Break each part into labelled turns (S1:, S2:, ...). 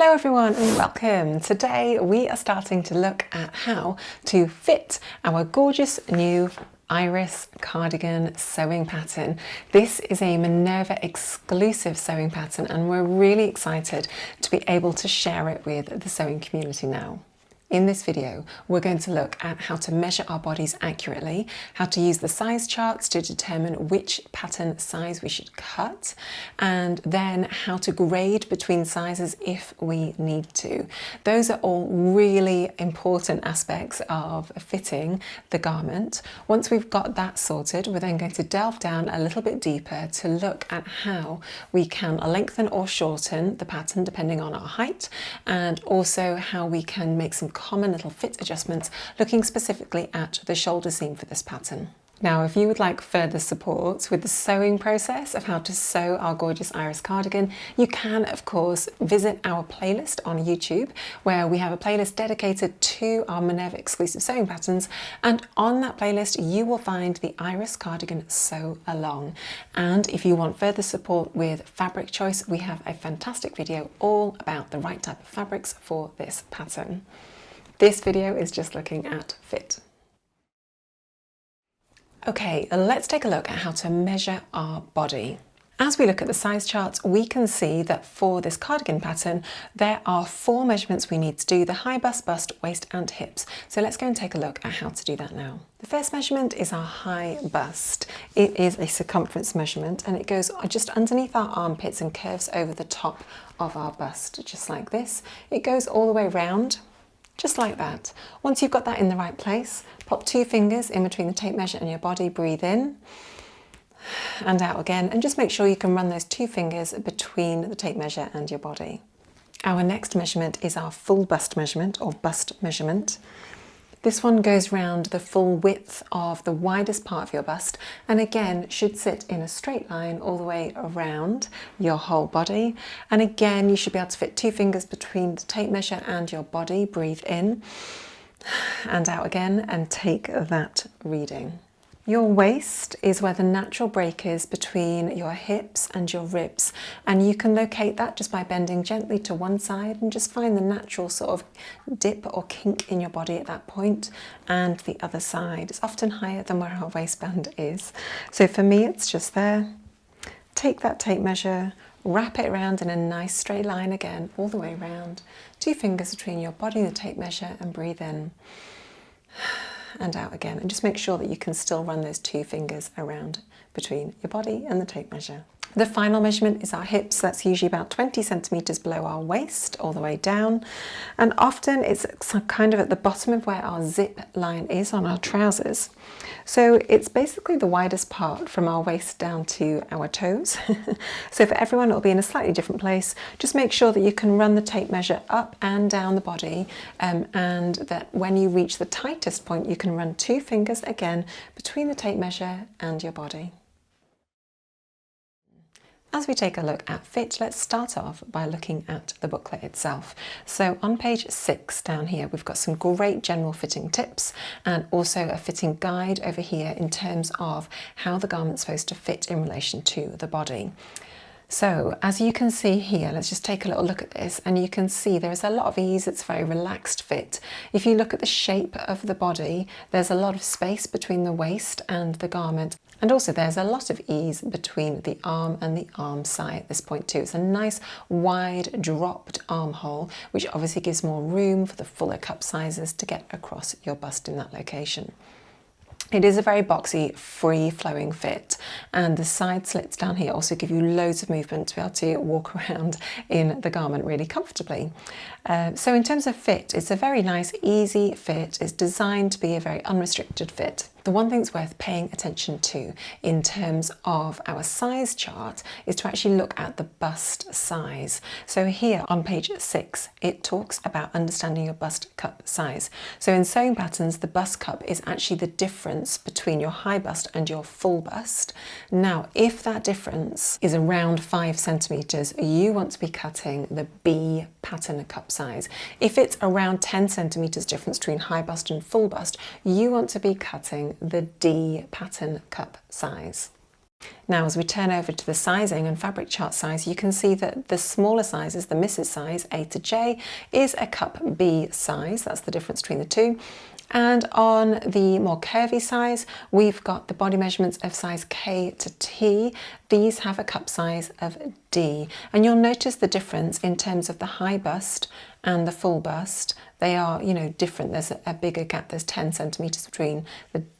S1: Hello everyone and welcome. Today we are starting to look at how to fit our gorgeous new Iris Cardigan sewing pattern. This is a Minerva exclusive sewing pattern and we're really excited to be able to share it with the sewing community now. In this video, we're going to look at how to measure our bodies accurately, how to use the size charts to determine which pattern size we should cut, and then how to grade between sizes if we need to. Those are all really important aspects of fitting the garment. Once we've got that sorted, we're then going to delve down a little bit deeper to look at how we can lengthen or shorten the pattern depending on our height, and also how we can make some common little fit adjustments looking specifically at the shoulder seam for this pattern. Now, if you would like further support with the sewing process of how to sew our gorgeous Iris cardigan, you can of course visit our playlist on YouTube, where we have a playlist dedicated to our Minerva exclusive sewing patterns, and on that playlist you will find the Iris cardigan sew along. And if you want further support with fabric choice, we have a fantastic video all about the right type of fabrics for this pattern. This video is just looking at fit. Okay, let's take a look at how to measure our body. As we look at the size charts, we can see that for this cardigan pattern, there are 4 measurements we need to do: the high bust, bust, waist and hips. So let's go and take a look at how to do that now. The first measurement is our high bust. It is a circumference measurement and it goes just underneath our armpits and curves over the top of our bust, just like this. It goes all the way round, just like that. Once you've got that in the right place, pop 2 fingers in between the tape measure and your body, breathe in and out again, and just make sure you can run those 2 fingers between the tape measure and your body. Our next measurement is our full bust measurement, or bust measurement. This one goes round the full width of the widest part of your bust, and again should sit in a straight line all the way around your whole body. And again, you should be able to fit 2 fingers between the tape measure and your body. Breathe in and out again and take that reading. Your waist is where the natural break is between your hips and your ribs, and you can locate that just by bending gently to one side and just find the natural sort of dip or kink in your body at that point, and the other side. It's often higher than where our waistband is. So for me, it's just there. Take that tape measure, wrap it around in a nice straight line again, all the way around. 2 fingers between your body and the tape measure, and breathe in and out again, and just make sure that you can still run those 2 fingers around between your body and the tape measure. The final measurement is our hips. That's usually about 20 centimeters below our waist, all the way down, and often it's kind of at the bottom of where our zip line is on our trousers. So it's basically the widest part from our waist down to our toes. So for everyone it'll be in a slightly different place. Just make sure that you can run the tape measure up and down the body, and that when you reach the tightest point you can run 2 fingers again between the tape measure and your body. As we take a look at fit, let's start off by looking at the booklet itself. So on page 6 down here, we've got some great general fitting tips and also a fitting guide over here in terms of how the garment's supposed to fit in relation to the body. So as you can see here, let's just take a little look at this, and you can see there is a lot of ease. It's a very relaxed fit. If you look at the shape of the body, there's a lot of space between the waist and the garment, and also there's a lot of ease between the arm and the arm side at this point too. It's a nice wide dropped armhole, which obviously gives more room for the fuller cup sizes to get across your bust in that location. It is a very boxy, free-flowing fit, and the side slits down here also give you loads of movement to be able to walk around in the garment really comfortably. So in terms of fit, it's a very nice, easy fit. It's designed to be a very unrestricted fit. The one thing that's worth paying attention to in terms of our size chart is to actually look at the bust size. So here on page 6, it talks about understanding your bust cup size. So in sewing patterns, the bust cup is actually the difference between your high bust and your full bust. Now, if that difference is around 5 centimeters, you want to be cutting the B pattern cup size. If it's around 10 centimeters difference between high bust and full bust, you want to be cutting the D pattern cup size. Now, as we turn over to the sizing and fabric chart size, you can see that the smaller sizes, the misses size, A to J, is a cup B size. That's the difference between the two. And on the more curvy size, we've got the body measurements of size K to T. These have a cup size of D. And you'll notice the difference in terms of the high bust and the full bust. They are, different. There's a bigger gap. There's 10 centimetres between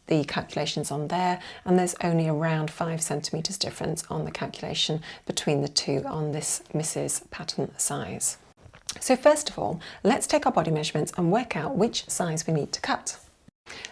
S1: the calculations on there, and there's only around 5 centimetres difference on the calculation between the two on this Mrs. Pattern size. So first of all, let's take our body measurements and work out which size we need to cut.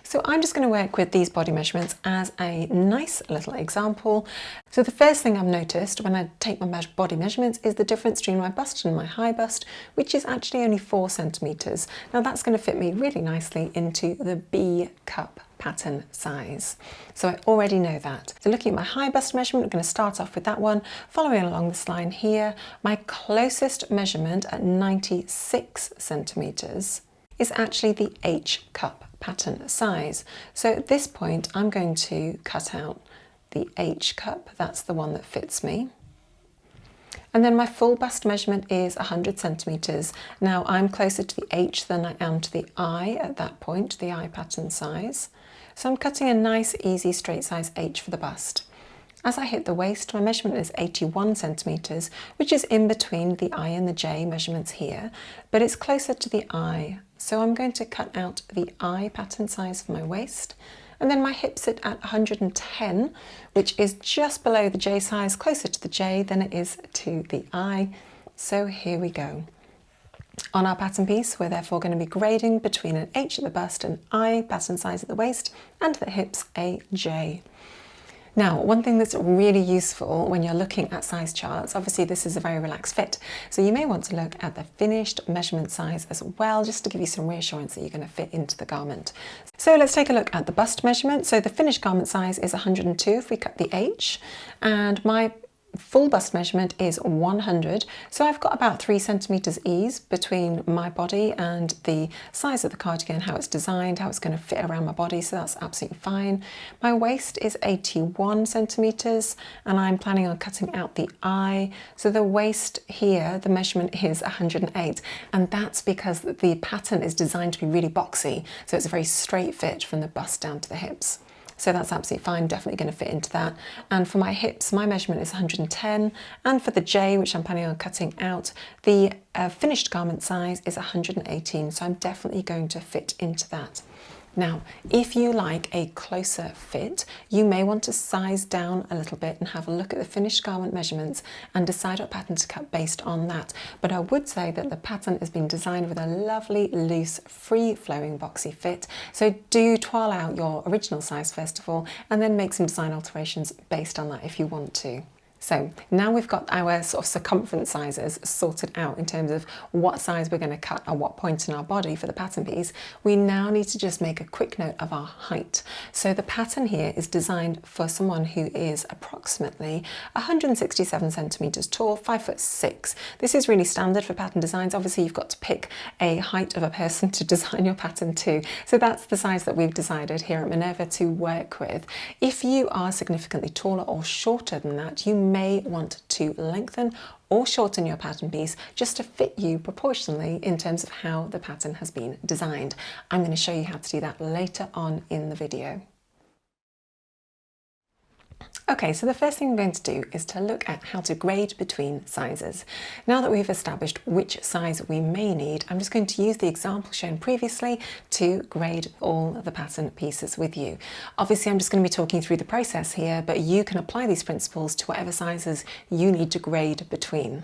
S1: So I'm just going to work with these body measurements as a nice little example. So the first thing I've noticed when I take my body measurements is the difference between my bust and my high bust, which is actually only 4 centimetres. Now that's going to fit me really nicely into the B cup pattern size. So I already know that. So looking at my high bust measurement, I'm going to start off with that one, following along this line here. My closest measurement at 96 centimetres is actually the H cup pattern size. So at this point, I'm going to cut out the H cup. That's the one that fits me. And then my full bust measurement is 100 centimetres. Now I'm closer to the H than I am to the I at that point, the I pattern size. So I'm cutting a nice, easy, straight size H for the bust. As I hit the waist, my measurement is 81 centimetres, which is in between the I and the J measurements here, but it's closer to the I. So I'm going to cut out the I pattern size for my waist, and then my hips sit at 110, which is just below the J size, closer to the J than it is to the I. So here we go. On our pattern piece, we're therefore going to be grading between an H at the bust and I pattern size at the waist, and the hips a J. Now, one thing that's really useful when you're looking at size charts, obviously this is a very relaxed fit, so you may want to look at the finished measurement size as well, just to give you some reassurance that you're going to fit into the garment. So let's take a look at the bust measurement. So the finished garment size is 102 if we cut the H, and my full bust measurement is 100, so I've got about 3 centimetres ease between my body and the size of the cardigan, how it's designed, how it's going to fit around my body, so that's absolutely fine. My waist is 81 centimetres and I'm planning on cutting out the I, so the waist here, the measurement is 108, and that's because the pattern is designed to be really boxy, so it's a very straight fit from the bust down to the hips. So that's absolutely fine, definitely going to fit into that. And for my hips, my measurement is 110. And for the J, which I'm planning on cutting out, the finished garment size is 118. So I'm definitely going to fit into that. Now, if you like a closer fit, you may want to size down a little bit and have a look at the finished garment measurements and decide what pattern to cut based on that. But I would say that the pattern has been designed with a lovely, loose, free-flowing boxy fit. So do twirl out your original size first of all, and then make some design alterations based on that if you want to. So now we've got our sort of circumference sizes sorted out in terms of what size we're going to cut at what point in our body for the pattern piece, we now need to just make a quick note of our height. So the pattern here is designed for someone who is approximately 167 centimetres tall, 5'6". This is really standard for pattern designs. Obviously you've got to pick a height of a person to design your pattern to. So that's the size that we've decided here at Minerva to work with. If you are significantly taller or shorter than that, you may want to lengthen or shorten your pattern piece just to fit you proportionally in terms of how the pattern has been designed. I'm going to show you how to do that later on in the video. Okay, so the first thing we're going to do is to look at how to grade between sizes. Now that we've established which size we may need, I'm just going to use the example shown previously to grade all the pattern pieces with you. Obviously, I'm just going to be talking through the process here, but you can apply these principles to whatever sizes you need to grade between.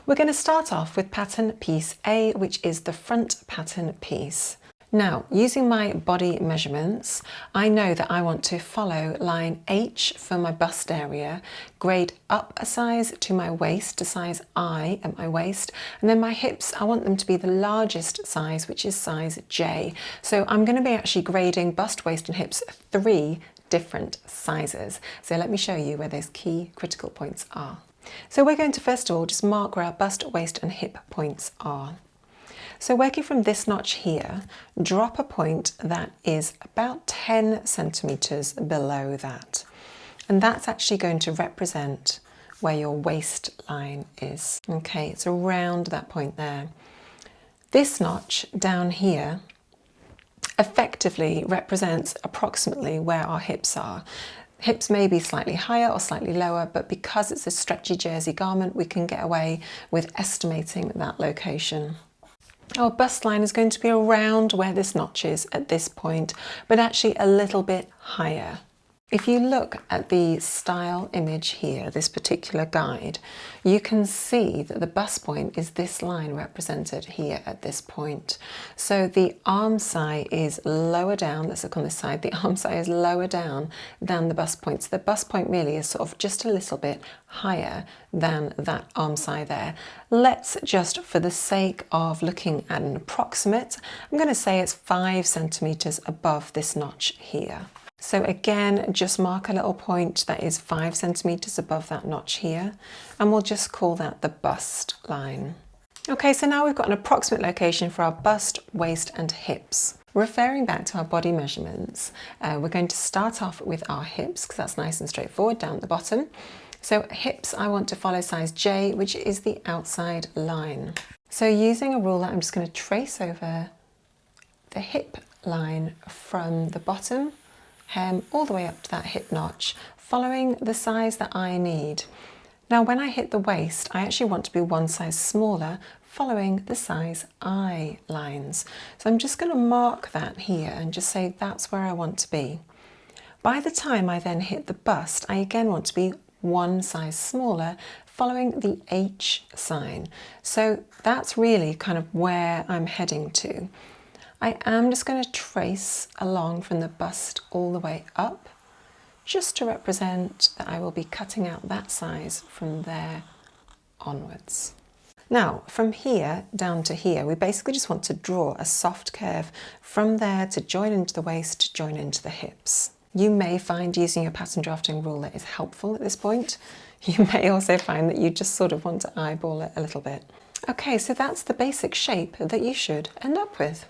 S1: We're going to start off with pattern piece A, which is the front pattern piece. Now, using my body measurements, I know that I want to follow line H for my bust area, grade up a size to my waist, to size I at my waist, and then my hips, I want them to be the largest size, which is size J. So I'm going to be actually grading bust, waist and hips 3 different sizes. So let me show you where those key critical points are. So we're going to first of all just mark where our bust, waist and hip points are. So working from this notch here, drop a point that is about 10 centimetres below that. And that's actually going to represent where your waistline is. Okay, it's around that point there. This notch down here effectively represents approximately where our hips are. Hips may be slightly higher or slightly lower, but because it's a stretchy jersey garment, we can get away with estimating that location. Our bust line is going to be around where this notch is at this point, but actually a little bit higher. If you look at the style image here, this particular guide, you can see that the bust point is this line represented here at this point. So the arm side is lower down, let's look on this side, the arm side is lower down than the bust point. So the bust point really is sort of just a little bit higher than that arm side there. Let's just, for the sake of looking at an approximate, I'm going to say it's 5 centimeters above this notch here. So again, just mark a little point that is 5 centimeters above that notch here, and we'll just call that the bust line. Okay, so now we've got an approximate location for our bust, waist and hips. Referring back to our body measurements, we're going to start off with our hips because that's nice and straightforward down at the bottom. So hips, I want to follow size J, which is the outside line. So using a ruler, I'm just going to trace over the hip line from the bottom hem all the way up to that hip notch, following the size that I need. Now when I hit the waist, I actually want to be one size smaller, following the size I lines. So I'm just going to mark that here and just say that's where I want to be. By the time I then hit the bust, I again want to be one size smaller, following the H sign. So that's really kind of where I'm heading to. I am just going to trace along from the bust all the way up, just to represent that I will be cutting out that size from there onwards. Now, from here down to here, we basically just want to draw a soft curve from there to join into the waist, to join into the hips. You may find using a pattern drafting ruler is helpful at this point. You may also find that you just sort of want to eyeball it a little bit. Okay, so that's the basic shape that you should end up with.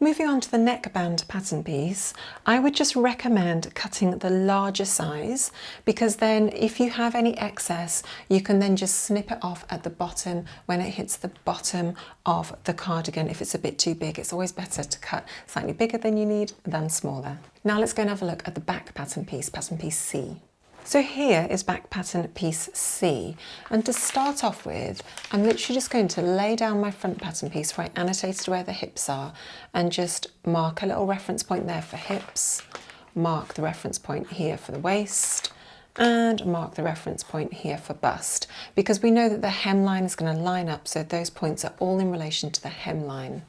S1: Moving on to the neckband pattern piece, I would just recommend cutting the larger size, because then if you have any excess, you can then just snip it off at the bottom when it hits the bottom of the cardigan. If it's a bit too big, it's always better to cut slightly bigger than you need than smaller. Now let's go and have a look at the back pattern piece C. So here is back pattern piece C, and to start off with, I'm literally just going to lay down my front pattern piece where I annotated where the hips are and just mark a little reference point there for hips, mark the reference point here for the waist, and mark the reference point here for bust, because we know that the hemline is going to line up, so those points are all in relation to the hemline.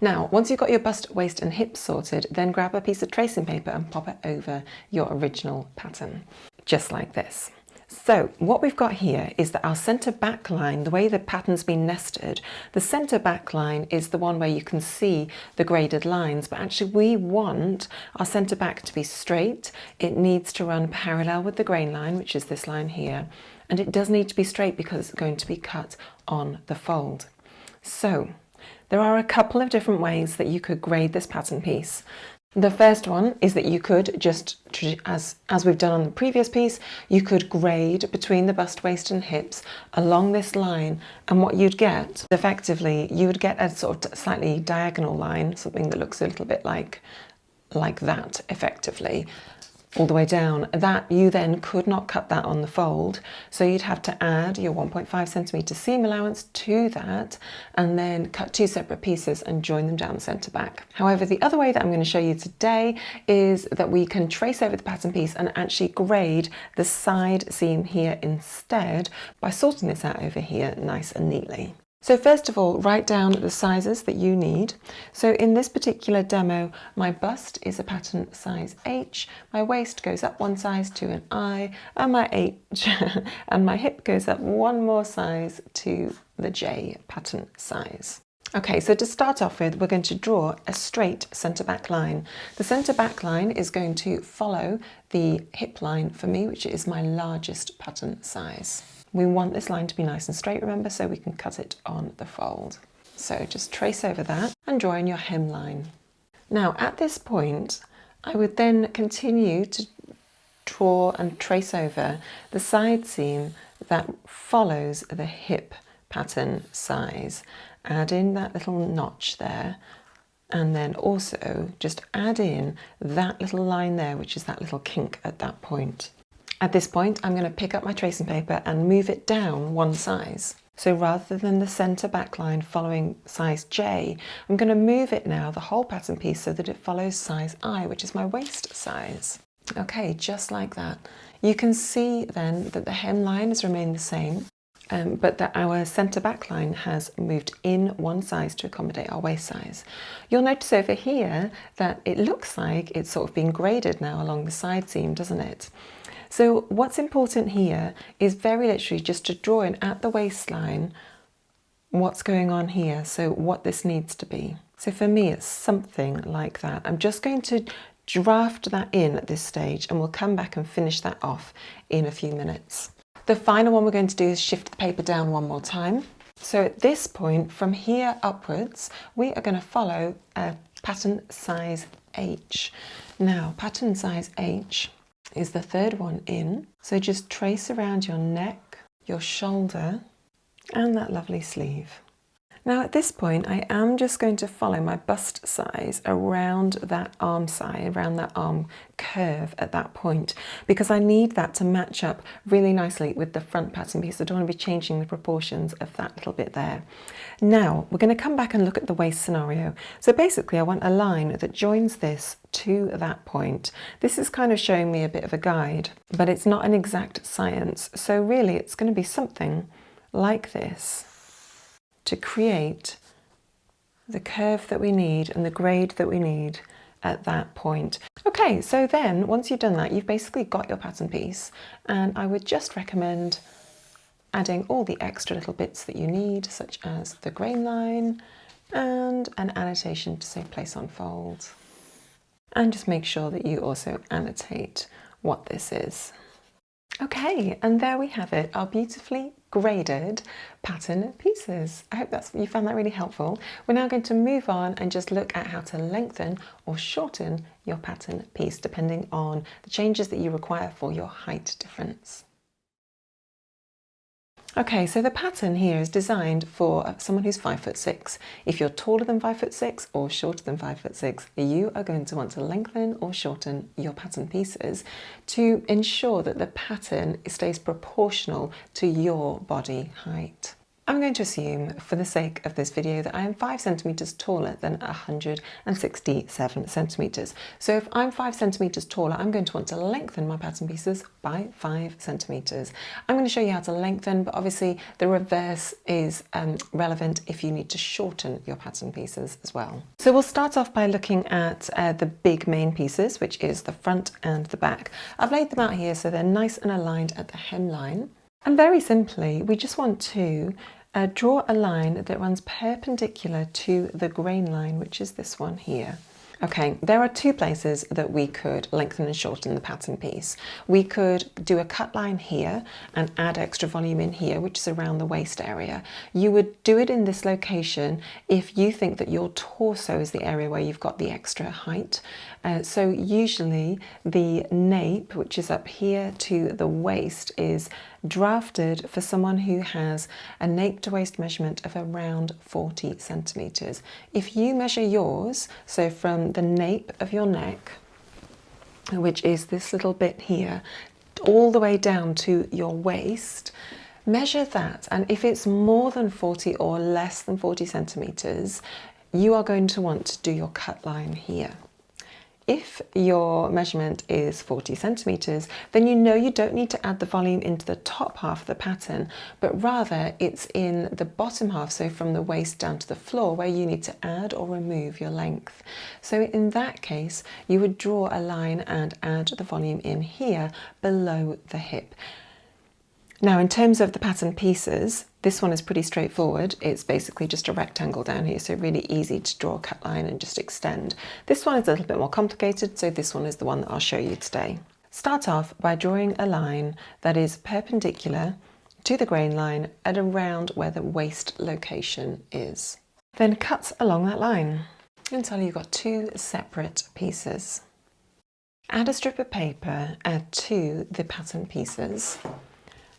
S1: Now, once you've got your bust, waist and hips sorted, then grab a piece of tracing paper and pop it over your original pattern, just like this. So what we've got here is that our centre back line, the way the pattern's been nested, the centre back line is the one where you can see the graded lines, but actually we want our centre back to be straight. It needs to run parallel with the grain line, which is this line here, and it does need to be straight because it's going to be cut on the fold. So there are a couple of different ways that you could grade this pattern piece. The first one is that you could just, as we've done on the previous piece, you could grade between the bust, waist and hips along this line, and what you'd get, effectively, you would get a sort of slightly diagonal line, something that looks a little bit like that, effectively, all the way down. That you then could not cut that on the fold, so you'd have to add your 1.5 centimetre seam allowance to that and then cut two separate pieces and join them down the centre back. However, the other way that I'm going to show you today is that we can trace over the pattern piece and actually grade the side seam here instead by sorting this out over here nice and neatly. So first of all, write down the sizes that you need. So in this particular demo, my bust is a pattern size H, my waist goes up one size to an I, and my H and my hip goes up one more size to the J pattern size. Okay, so to start off with, we're going to draw a straight centre back line. The centre back line is going to follow the hip line for me, which is my largest pattern size. We want this line to be nice and straight, remember, so we can cut it on the fold. So just trace over that and draw in your hemline. Now at this point, I would then continue to draw and trace over the side seam that follows the hip pattern size. Add in that little notch there, and then also just add in that little line there, which is that little kink at that point. At this point, I'm going to pick up my tracing paper and move it down one size. So rather than the centre back line following size J, I'm going to move it now, the whole pattern piece, so that it follows size I, which is my waist size. Okay, just like that. You can see then that the hemline has remained the same, but that our centre back line has moved in one size to accommodate our waist size. You'll notice over here that it looks like it's sort of been graded now along the side seam, doesn't it? So what's important here is very literally just to draw in at the waistline what's going on here, so what this needs to be. So for me, it's something like that. I'm just going to draft that in at this stage, and we'll come back and finish that off in a few minutes. The final one we're going to do is shift the paper down one more time. So at this point, from here upwards, we are going to follow a pattern size H. Now, pattern size H is the third one in. So just trace around your neck, your shoulder, and that lovely sleeve. Now at this point, I am just going to follow my bust size around that arm side, around that arm curve at that point, because I need that to match up really nicely with the front pattern piece. I don't want to be changing the proportions of that little bit there. Now we're going to come back and look at the waist scenario. So basically I want a line that joins this to that point. This is kind of showing me a bit of a guide, but it's not an exact science. So really it's going to be something like this to create the curve that we need and the grade that we need at that point. Okay, so then once you've done that, you've basically got your pattern piece, and I would just recommend adding all the extra little bits that you need, such as the grain line and an annotation to say place on fold. And just make sure that you also annotate what this is. Okay, and there we have it, our beautifully graded pattern pieces. I hope you found that really helpful. We're now going to move on and just look at how to lengthen or shorten your pattern piece depending on the changes that you require for your height difference. Okay, so the pattern here is designed for someone who's 5'6". If you're taller than 5'6" or shorter than 5'6", you are going to want to lengthen or shorten your pattern pieces to ensure that the pattern stays proportional to your body height. I'm going to assume, for the sake of this video, that I am 5 centimetres taller than 167 centimetres. So if I'm 5 centimetres taller, I'm going to want to lengthen my pattern pieces by 5 centimetres. I'm going to show you how to lengthen, but obviously the reverse is relevant if you need to shorten your pattern pieces as well. So we'll start off by looking at the big main pieces, which is the front and the back. I've laid them out here so they're nice and aligned at the hemline. And very simply, we just want to draw a line that runs perpendicular to the grain line, which is this one here. Okay, there are two places that we could lengthen and shorten the pattern piece. We could do a cut line here and add extra volume in here, which is around the waist area. You would do it in this location if you think that your torso is the area where you've got the extra height. So usually the nape, which is up here to the waist, is drafted for someone who has a nape to waist measurement of around 40 centimetres. If you measure yours, so from the nape of your neck, which is this little bit here, all the way down to your waist, measure that, and if it's more than 40 or less than 40 centimetres, you are going to want to do your cut line here. If your measurement is 40 centimetres, then you know you don't need to add the volume into the top half of the pattern, but rather it's in the bottom half, so from the waist down to the floor, where you need to add or remove your length. So in that case, you would draw a line and add the volume in here below the hip. Now, in terms of the pattern pieces, this one is pretty straightforward. It's basically just a rectangle down here, so really easy to draw a cut line and just extend. This one is a little bit more complicated, so this one is the one that I'll show you today. Start off by drawing a line that is perpendicular to the grain line at around where the waist location is. Then cut along that line until you've got two separate pieces. Add a strip of paper to the pattern pieces.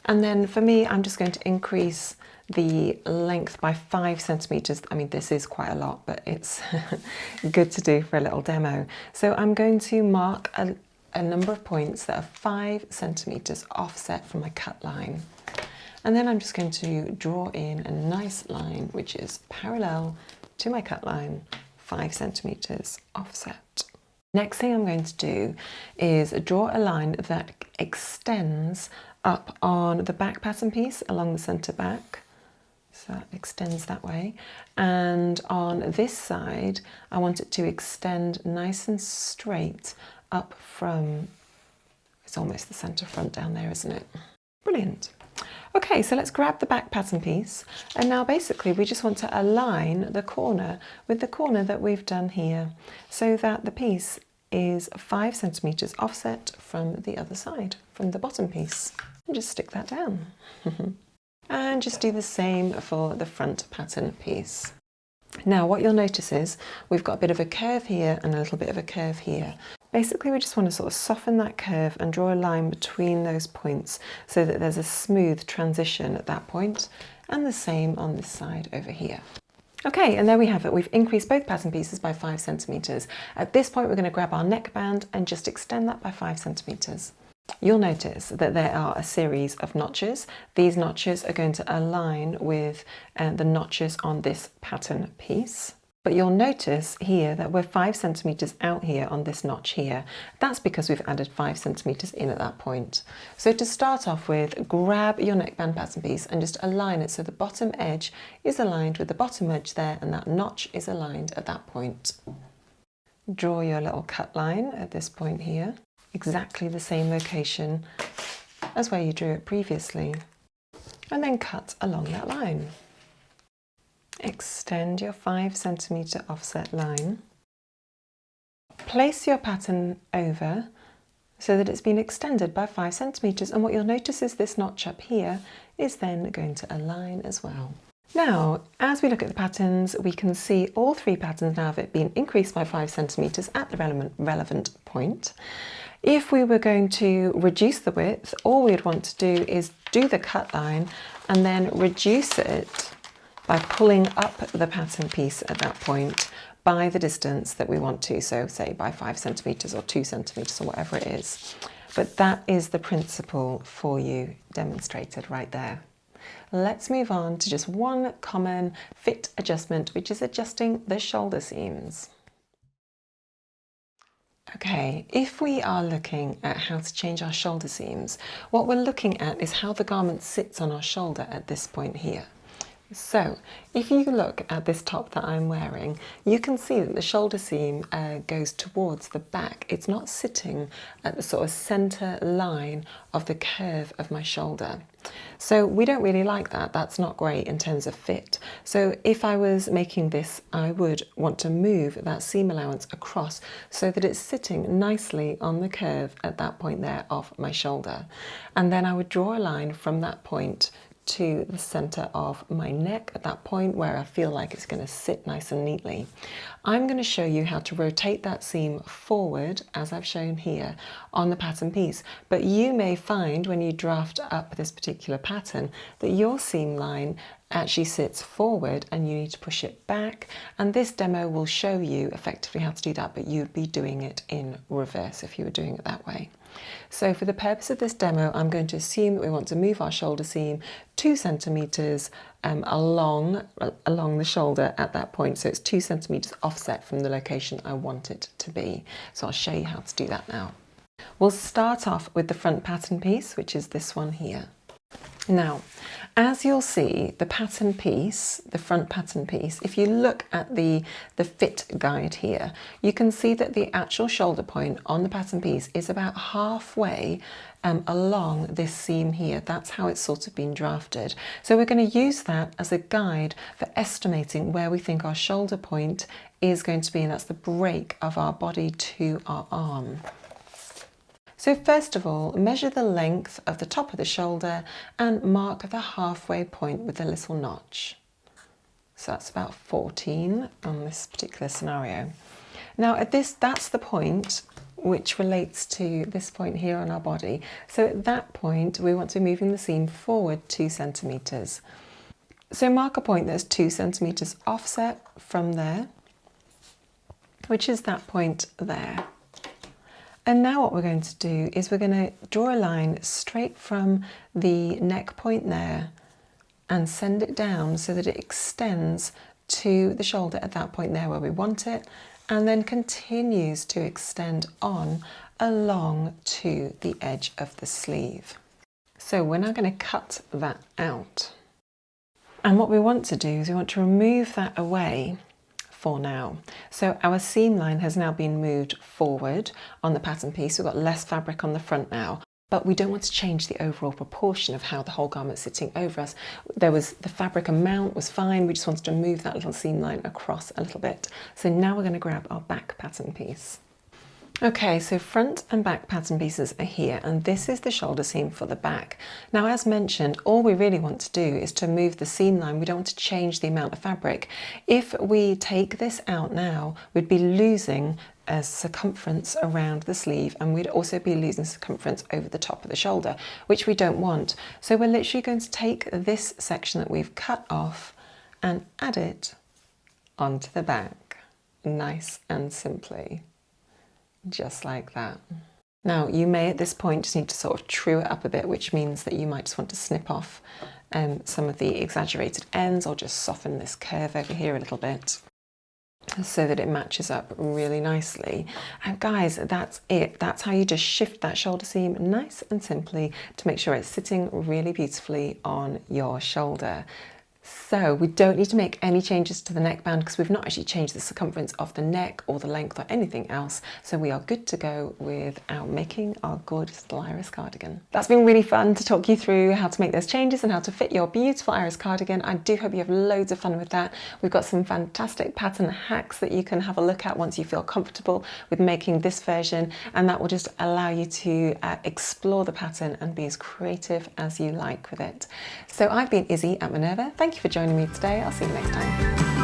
S1: And then for me, I'm just going to increase the length by 5 centimeters. I mean, this is quite a lot, but it's good to do for a little demo. So I'm going to mark a number of points that are 5 centimeters offset from my cut line. And then I'm just going to draw in a nice line, which is parallel to my cut line, 5 centimeters offset. Next thing I'm going to do is draw a line that extends up on the back pattern piece along the centre back. So that extends that way. And on this side, I want it to extend nice and straight up from, it's almost the centre front down there, isn't it? Brilliant. Okay, so let's grab the back pattern piece. And now basically we just want to align the corner with the corner that we've done here so that the piece is 5 centimeters offset from the other side, from the bottom piece. And just stick that down. And just do the same for the front pattern piece. Now what you'll notice is we've got a bit of a curve here and a little bit of a curve here. Basically we just want to sort of soften that curve and draw a line between those points so that there's a smooth transition at that point, and the same on this side over here. Okay, and there we have it. We've increased both pattern pieces by 5 centimeters. At this point, we're going to grab our neckband and just extend that by 5 centimeters. You'll notice that there are a series of notches. These notches are going to align with the notches on this pattern piece. But you'll notice here that we're 5 centimeters out here on this notch here. That's because we've added 5 centimeters in at that point. So to start off with, grab your neckband pattern piece and just align it so the bottom edge is aligned with the bottom edge there, and that notch is aligned at that point. Draw your little cut line at this point here, exactly the same location as where you drew it previously, and then cut along that line. Extend your 5 centimeter offset line. Place your pattern over so that it's been extended by 5 centimeters, and what you'll notice is this notch up here is then going to align as well. Now, as we look at the patterns, we can see all 3 patterns now have been increased by 5 centimeters at the relevant point. If we were going to reduce the width, all we'd want to do is do the cut line and then reduce it by pulling up the pattern piece at that point by the distance that we want to, so say by 5 centimeters or 2 centimeters or whatever it is. But that is the principle for you demonstrated right there. Let's move on to just one common fit adjustment, which is adjusting the shoulder seams. Okay, if we are looking at how to change our shoulder seams, what we're looking at is how the garment sits on our shoulder at this point here. So, if you look at this top that I'm wearing, you can see that the shoulder seam goes towards the back. It's not sitting at the sort of center line of the curve of my shoulder. So we don't really like that. That's not great in terms of fit. So if I was making this, I would want to move that seam allowance across so that it's sitting nicely on the curve at that point there of my shoulder. And then I would draw a line from that point to the center of my neck at that point where I feel like it's going to sit nice and neatly. I'm going to show you how to rotate that seam forward as I've shown here on the pattern piece, but you may find when you draft up this particular pattern that your seam line actually sits forward and you need to push it back, and this demo will show you effectively how to do that, but you'd be doing it in reverse if you were doing it that way. So for the purpose of this demo, I'm going to assume that we want to move our shoulder seam 2 centimeters along the shoulder at that point. So it's 2 centimeters offset from the location I want it to be. So I'll show you how to do that now. We'll start off with the front pattern piece, which is this one here. Now, as you'll see, the pattern piece, the front pattern piece, if you look at the fit guide here, you can see that the actual shoulder point on the pattern piece is about halfway along this seam here. That's how it's sort of been drafted. So we're going to use that as a guide for estimating where we think our shoulder point is going to be, and that's the break of our body to our arm. So first of all, measure the length of the top of the shoulder and mark the halfway point with a little notch. So that's about 14 on this particular scenario. Now that's the point which relates to this point here on our body. So at that point, we want to be moving the seam forward 2 centimetres. So mark a point that's 2 centimetres offset from there, which is that point there. And now what we're going to do is we're going to draw a line straight from the neck point there and send it down so that it extends to the shoulder at that point there where we want it, and then continues to extend on along to the edge of the sleeve. So we're now going to cut that out. And what we want to do is we want to remove that away for now. So our seam line has now been moved forward on the pattern piece. We've got less fabric on the front now, but we don't want to change the overall proportion of how the whole garment's sitting over us. The fabric amount was fine, we just wanted to move that little seam line across a little bit. So now we're going to grab our back pattern piece. Okay, so front and back pattern pieces are here, and this is the shoulder seam for the back. Now, as mentioned, all we really want to do is to move the seam line. We don't want to change the amount of fabric. If we take this out now, we'd be losing a circumference around the sleeve, and we'd also be losing circumference over the top of the shoulder, which we don't want. So we're literally going to take this section that we've cut off and add it onto the back, nice and simply. Just like that. Now you may at this point just need to sort of true it up a bit, which means that you might just want to snip off some of the exaggerated ends, or just soften this curve over here a little bit so that it matches up really nicely. And guys, that's it. That's how you just shift that shoulder seam nice and simply to make sure it's sitting really beautifully on your shoulder. So we don't need to make any changes to the neckband because we've not actually changed the circumference of the neck or the length or anything else. So we are good to go without making our gorgeous little Iris cardigan. That's been really fun to talk you through how to make those changes and how to fit your beautiful Iris cardigan. I do hope you have loads of fun with that. We've got some fantastic pattern hacks that you can have a look at once you feel comfortable with making this version, and that will just allow you to explore the pattern and be as creative as you like with it. So I've been Izzy at Minerva. Thank you for joining me today. I'll see you next time.